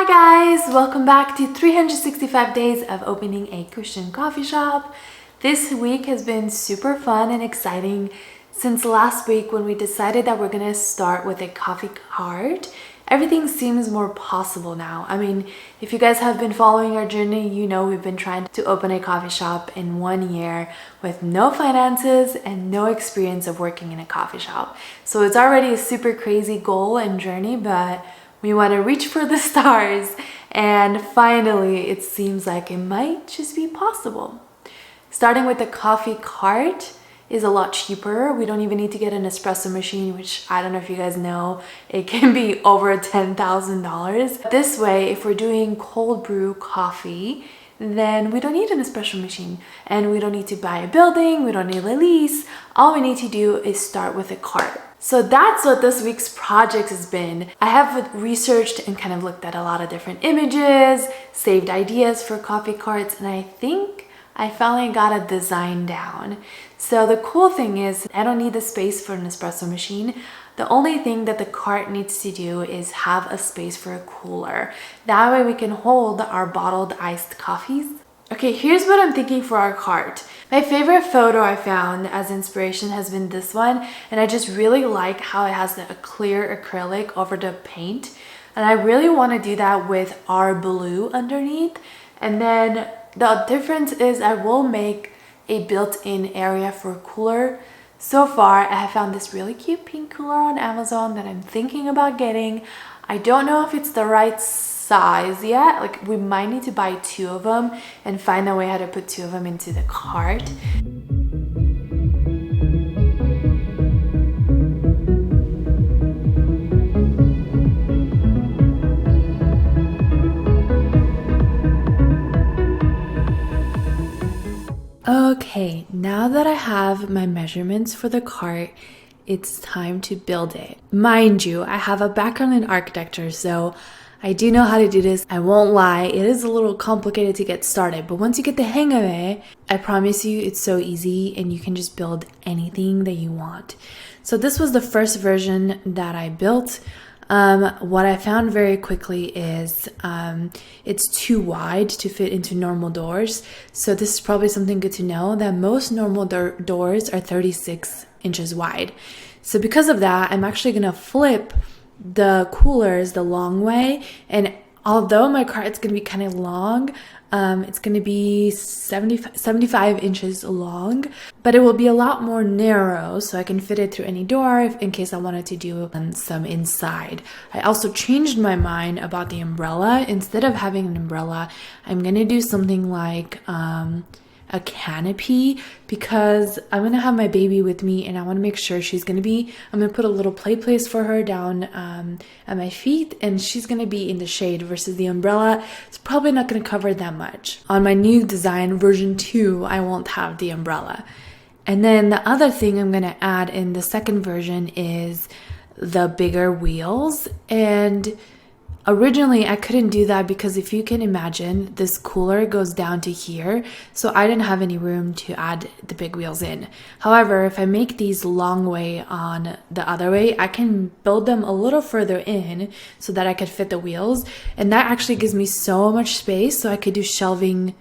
Hi guys, welcome back to 365 days of opening a Christian coffee shop. This week has been super fun and exciting since last week when we decided that we're gonna start with a coffee cart. Everything seems more possible now. I mean, if you guys have been following our journey, you know we've been trying to open a coffee shop in 1 year with no finances and no experience of working in a coffee shop. So it's already a super crazy goal and journey, but we want to reach for the stars, and finally it seems like it might just be possible. Starting with the coffee cart is a lot cheaper. We don't even need to get an espresso machine, which I don't know if you guys know, it can be over $10,000. This way, if we're doing cold brew coffee, then we don't need an espresso machine and we don't need to buy a building, we don't need a lease. All we need to do is start with a cart. So that's what this week's project has been. I have researched and kind of looked at a lot of different images, saved ideas for coffee carts, and I think I finally got a design down. So the cool thing is I don't need the space for an espresso machine. The only thing that the cart needs to do is have a space for a cooler. That way we can hold our bottled iced coffees. Okay, here's what I'm thinking for our cart. My favorite photo I found as inspiration has been this one, and I just really like how it has a clear acrylic over the paint. And I really want to do that with our blue underneath. And then the difference is I will make a built-in area for a cooler. So far, I have found this really cute pink cooler on Amazon that I'm thinking about getting. I don't know if it's the right size yet. Like, we might need to buy 2 of them and find a way how to put 2 of them into the cart. Okay, now that I have my measurements for the cart, it's time to build it. Mind you, I have a background in architecture, so I do know how to do this. I won't lie, it is a little complicated to get started, but once you get the hang of it, I promise you it's so easy and you can just build anything that you want. So this was the first version that I built. What I found very quickly is it's too wide to fit into normal doors. So this is probably something good to know, that most normal doors are 36 inches wide. So because of that, I'm actually going to flip the coolers the long way. And although my cart's going to be kind of long, it's going to be 75 inches long, but it will be a lot more narrow, so I can fit it through any door in case I wanted to do some inside. I also changed my mind about the umbrella. Instead of having an umbrella, I'm going to do something like a canopy, because I'm going to have my baby with me and I want to make sure I'm going to put a little play place for her down at my feet, and she's going to be in the shade versus the umbrella. It's probably not going to cover that much. On my new design, version 2, I won't have the umbrella. And then the other thing I'm going to add in the second version is the bigger wheels. And originally, I couldn't do that because if you can imagine, this cooler goes down to here, so I didn't have any room to add the big wheels in. However, if I make these long way on the other way, I can build them a little further in so that I could fit the wheels, and that actually gives me so much space, so I could do shelving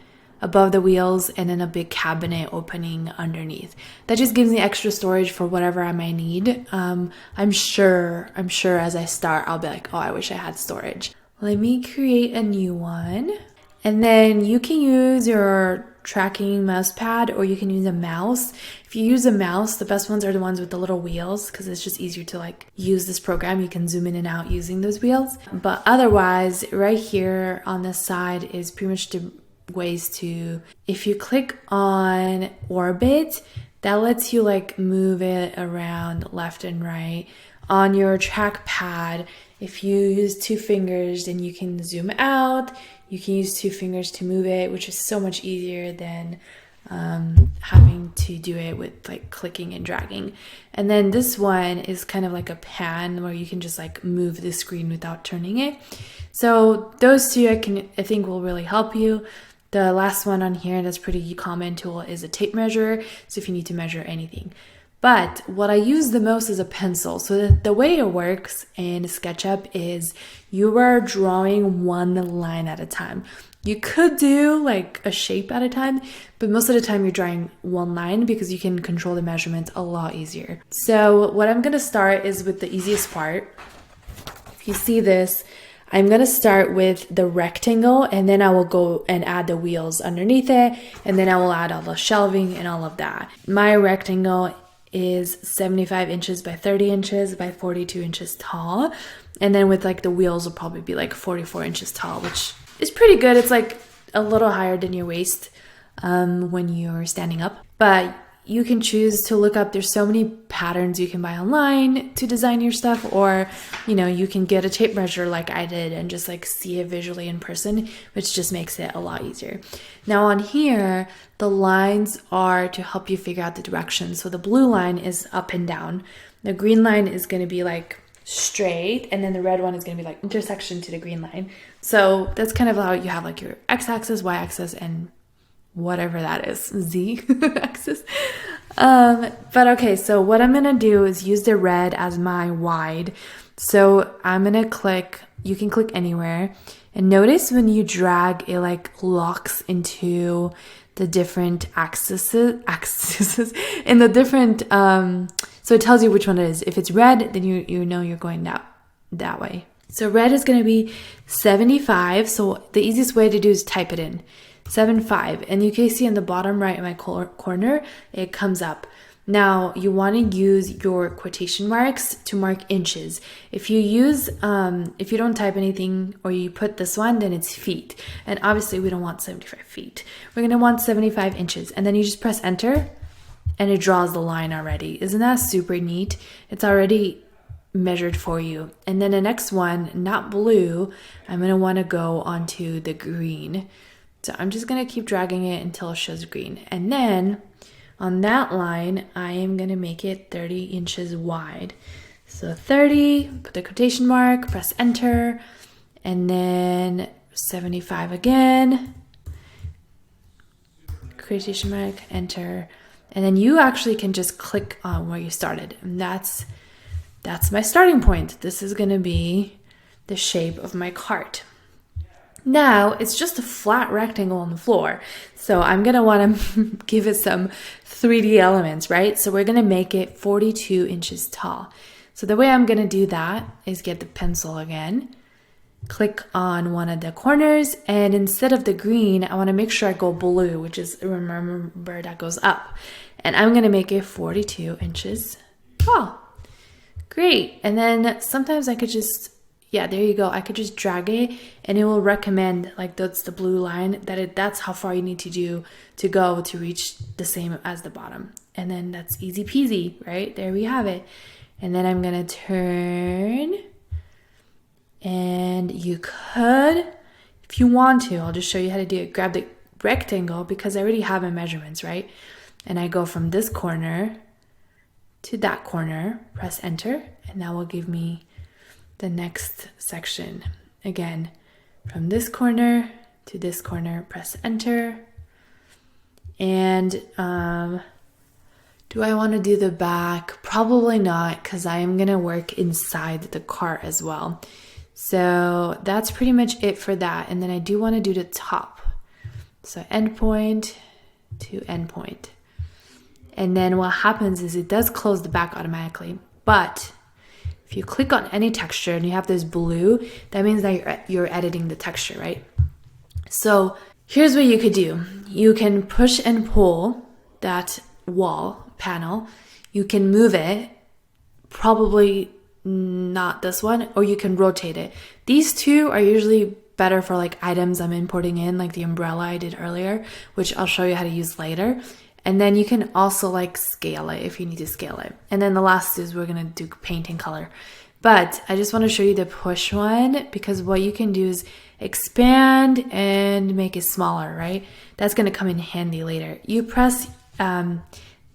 above the wheels and then a big cabinet opening underneath. That just gives me extra storage for whatever I might need. I'm sure as I start, I'll be like, oh, I wish I had storage. Let me create a new one. And then you can use your tracking mouse pad or you can use a mouse. If you use a mouse, the best ones are the ones with the little wheels because it's just easier to use this program. You can zoom in and out using those wheels. But otherwise, right here on this side is pretty much the ways to, if you click on orbit, that lets you move it around left and right. On your trackpad, if you use 2 fingers, then you can zoom out. You can use 2 fingers to move it, which is so much easier than having to do it with clicking and dragging. And then this one is kind of like a pan where you can just move the screen without turning it. So those 2 I think will really help you. The last one on here that's pretty common tool is a tape measure, so if you need to measure anything. But what I use the most is a pencil. So the way it works in SketchUp is you are drawing one line at a time. You could do like a shape at a time, but most of the time you're drawing one line because you can control the measurements a lot easier. So what I'm gonna start is with the easiest part. If you see this, I'm gonna start with the rectangle, and then I will go and add the wheels underneath it, and then I will add all the shelving and all of that. My rectangle is 75 inches by 30 inches by 42 inches tall. And then with like the wheels will probably be like 44 inches tall, which is pretty good. It's like a little higher than your waist when you're standing up. But you can choose to look up, there's so many patterns you can buy online to design your stuff, or you can get a tape measure like I did and just like see it visually in person, which just makes it a lot easier. Now on here, the lines are to help you figure out the direction. So the blue line is up and down. The green line is going to be like straight, and then the red one is going to be like intersection to the green line. So that's kind of how you have like your x-axis, y-axis, and whatever that is, z axis. But okay, so what I'm gonna do is use the red as my wide. So I'm gonna click, you can click anywhere, and notice when you drag, it like locks into the different axes in the different so it tells you which one it is. If it's red, then you know you're going that way. So red is going to be 75. So the easiest way to do is type it in 75, and you can see in the bottom right in my corner it comes up. Now you want to use your quotation marks to mark inches. If you use if you don't type anything or you put this one, then it's feet, and obviously we don't want 75 feet. We're going to want 75 inches, and then you just press enter and it draws the line already. Isn't that super neat? It's already measured for you. And then the next one, not blue, I'm going to want to go onto the green. So I'm just going to keep dragging it until it shows green. And then on that line, I am going to make it 30 inches wide. So 30, put the quotation mark, press enter, and then 75 again, quotation mark, enter. And then you actually can just click on where you started. And that's my starting point. This is going to be the shape of my cart. Now it's just a flat rectangle on the floor. So I'm going to want to give it some 3D elements, right? So we're going to make it 42 inches tall. So the way I'm going to do that is get the pencil again, click on one of the corners, and instead of the green, I want to make sure I go blue, which is, remember, that goes up. And I'm going to make it 42 inches tall. Great. And then sometimes I could just, yeah, there you go. I could just drag it and it will recommend, like that's the blue line, that's how far you need to go to reach the same as the bottom. And then that's easy peasy, right? There we have it. And then I'm going to turn, and you could, if you want to, I'll just show you how to do it. Grab the rectangle because I already have my measurements, right? And I go from this corner to that corner, press enter, and that will give me the next section. Again, from this corner to this corner, press enter. And do I want to do the back? Probably not, because I am going to work inside the cart as well. So that's pretty much it for that. And then I do want to do the top. So endpoint to endpoint. And then what happens is it does close the back automatically. But if you click on any texture and you have this blue, that means that you're editing the texture, right? So here's what you could do. You can push and pull that wall panel. You can move it, probably not this one, or you can rotate it. These two are usually better for like items I'm importing in, like the umbrella I did earlier, which I'll show you how to use later. And then you can also like scale it if you need to scale it. And then the last is we're going to do paint and color. But I just want to show you the push one, because what you can do is expand and make it smaller, right? That's going to come in handy later. You press the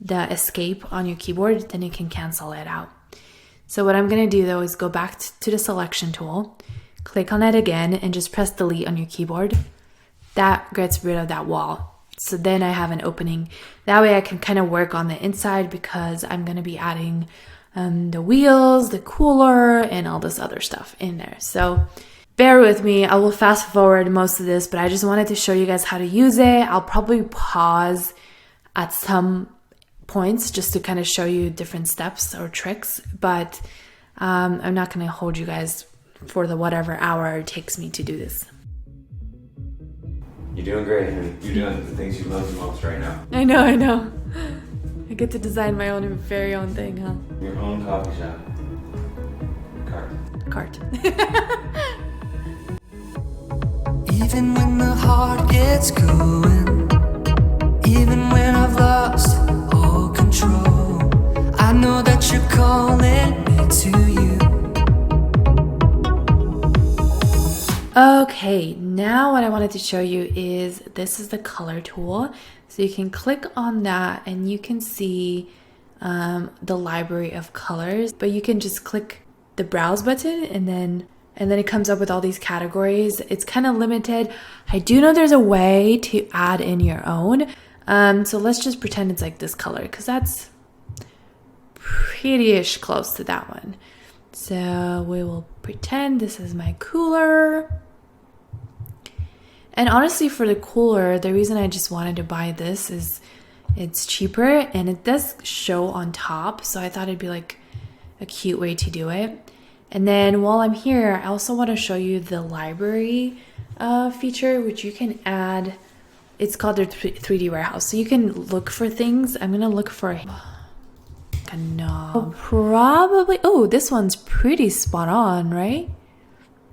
escape on your keyboard, then you can cancel it out. So what I'm going to do though is go back to the selection tool, click on it again, and just press delete on your keyboard. That gets rid of that wall. So then I have an opening. That way I can kind of work on the inside because I'm going to be adding the wheels, the cooler, and all this other stuff in there. So bear with me. I will fast forward most of this, but I just wanted to show you guys how to use it. I'll probably pause at some points just to kind of show you different steps or tricks, but I'm not going to hold you guys for the whatever hour it takes me to do this. You're doing great, honey. You're doing the things you love the most right now. I know. I get to design my own very own thing, huh? Your own coffee shop. Cart. Even when the heart gets going, even when I've lost all control, I know that you're calling me to you. Okay, now what I wanted to show you is this is the color tool. So you can click on that and you can see the library of colors, but you can just click the browse button and then it comes up with all these categories. It's kind of limited. I do know there's a way to add in your own. So let's just pretend it's like this color because that's pretty-ish close to that one. So we will pretend this is my cooler. And honestly, for the cooler, the reason I just wanted to buy this is it's cheaper and it does show on top. So I thought it'd be like a cute way to do it. And then while I'm here, I also want to show you the library feature, which you can add. It's called their 3D warehouse. So you can look for things. I'm going to look for a knob. Probably. Oh, this one's pretty spot on, right?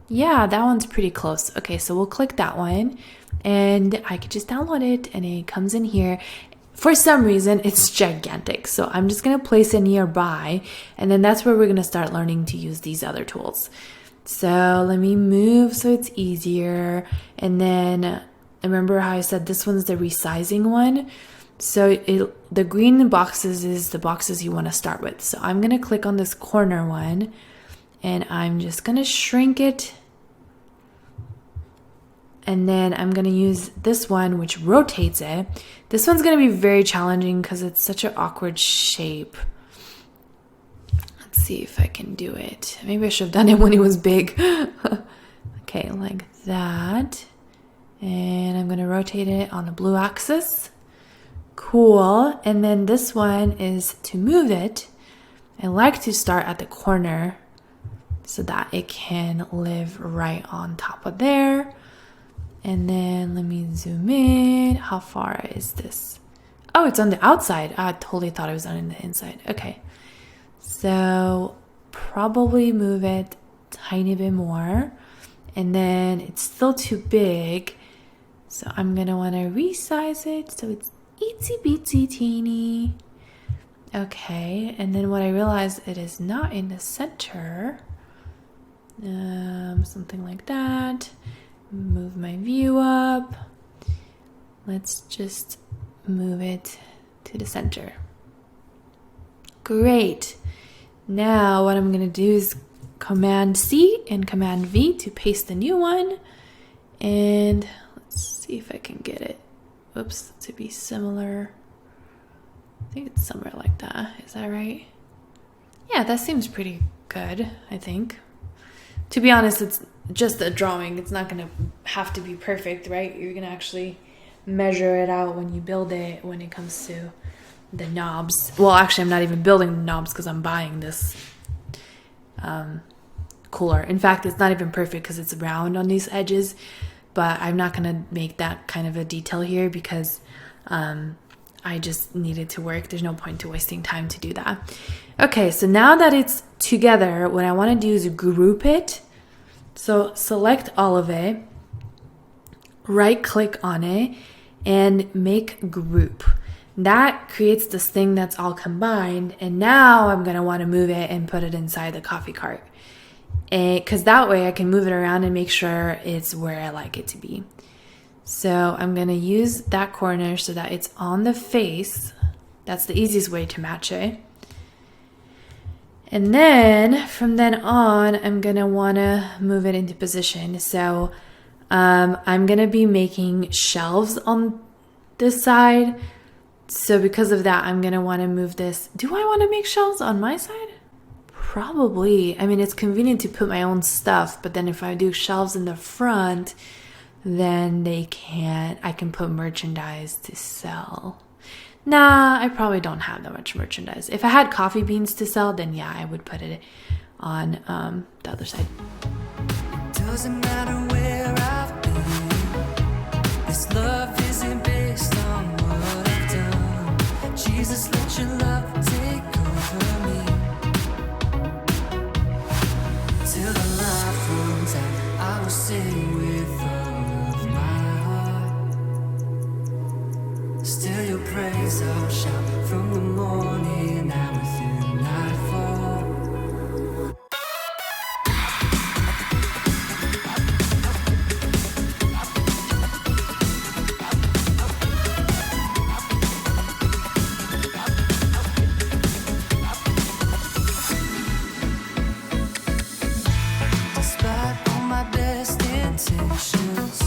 Yeah, that one's pretty close. Okay, so we'll click that one and I could just download it and it comes in here. For some reason, it's gigantic. So I'm just going to place it nearby and then that's where we're going to start learning to use these other tools. So let me move so it's easier. And then remember how I said this one's the resizing one. So the green boxes is the boxes you want to start with. So I'm going to click on this corner one and I'm just going to shrink it. And then I'm going to use this one, which rotates it. This one's going to be very challenging because it's such an awkward shape. Let's see if I can do it. Maybe I should have done it when it was big. Okay, like that. And I'm going to rotate it on the blue axis. Cool. And then this one is to move it. I like to start at the corner so that it can live right on top of there. And then let me zoom in. How far is this? Oh, it's on the outside. I totally thought it was on the inside. Okay. So probably move it a tiny bit more. And then it's still too big. So I'm going to want to resize it so it's itsy bitsy teeny. Okay. And then what I realized, it is not in the center. Something like that. Move my view up. Let's just move it to the center. Great. Now what I'm going to do is Command C and Command V to paste the new one. And let's see if I can get it. Oops, to be similar. I think it's somewhere like that. Is that right? Yeah, that seems pretty good, I think. To be honest, it's just a drawing. It's not going to have to be perfect, right? You're going to actually measure it out when you build it when it comes to the knobs. Well, actually, I'm not even building the knobs because I'm buying this cooler. In fact, it's not even perfect because it's round on these edges, but I'm not going to make that kind of a detail here because I just need it to work. There's no point to wasting time to do that. Okay, so now that it's together, what I want to do is group it. So select all of it, right click on it, and make group. That creates this thing that's all combined, and now I'm going to want to move it and put it inside the coffee cart. Because that way I can move it around and make sure it's where I like it to be. So I'm going to use that corner so that it's on the face. That's the easiest way to match it. And then from then on, I'm going to want to move it into position. So I'm going to be making shelves on this side. So because of that, I'm going to want to move this. Do I want to make shelves on my side? Probably. I mean, it's convenient to put my own stuff, but then if I do shelves in the front, then I can put merchandise to sell. Nah, I probably don't have that much merchandise. If I had coffee beans to sell, then yeah, I would put it on the other side. Doesn't matter where I've been. This love isn't based on what I've done. Jesus, let your love take over me. Till the life runs out, I will sing with all of my heart. Still your praise I'll shout from the morning hour through nightfall. Despite all my best intentions,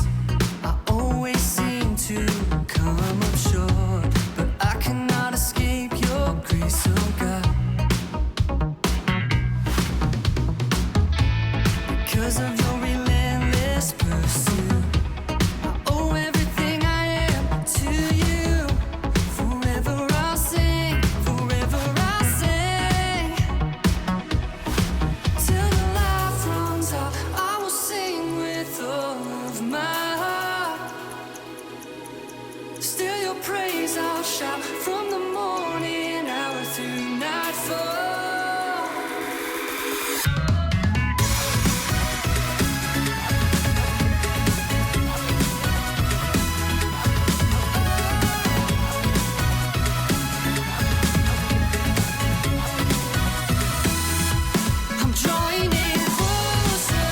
I always seem to come up short. But I cannot escape your grace, oh God. Because of your relentless pursuit, I owe everything I am to you. Forever I'll sing, forever I'll sing. Till the life runs out, I will sing with all of my heart. Still your praise I'll shout from the morning hour through nightfall. I'm drawing in closer.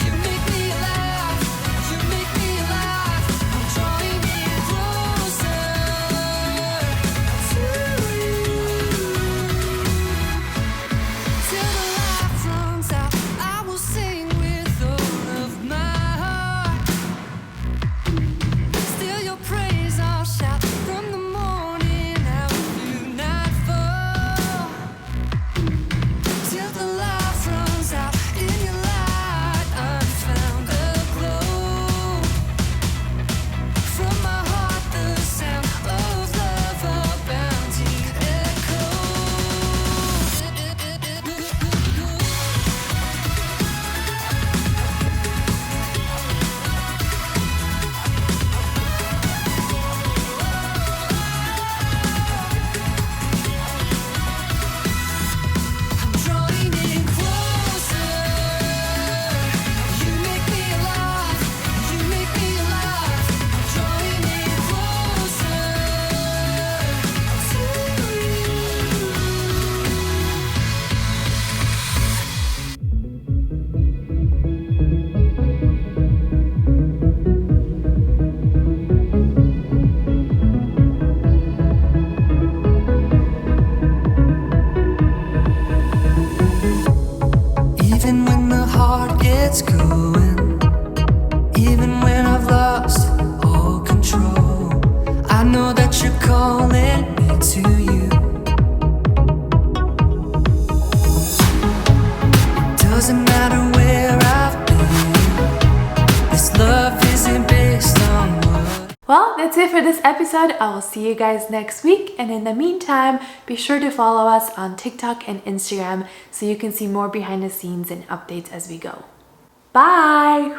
You make me alive. You make me alive. I'm drawing in closer to you. Till the life runs out, I will sing with all of my heart. Still your praise I'll shout from the morning hour through nightfall. Till the life runs out, in your light I've found a glow. From my heart the sound of love, a bounty I'm drawing in closer. You make me alive. You make me alive. I'm drawing in closer to you. Even when the heart gets going, even when I've lost all control, I know that you're calling me to you. Doesn't matter where I've been. This love isn't based on what. Well, that's it for this episode. I will see you guys next week. And in the meantime, be sure to follow us on TikTok and Instagram so you can see more behind the scenes and updates as we go. Bye!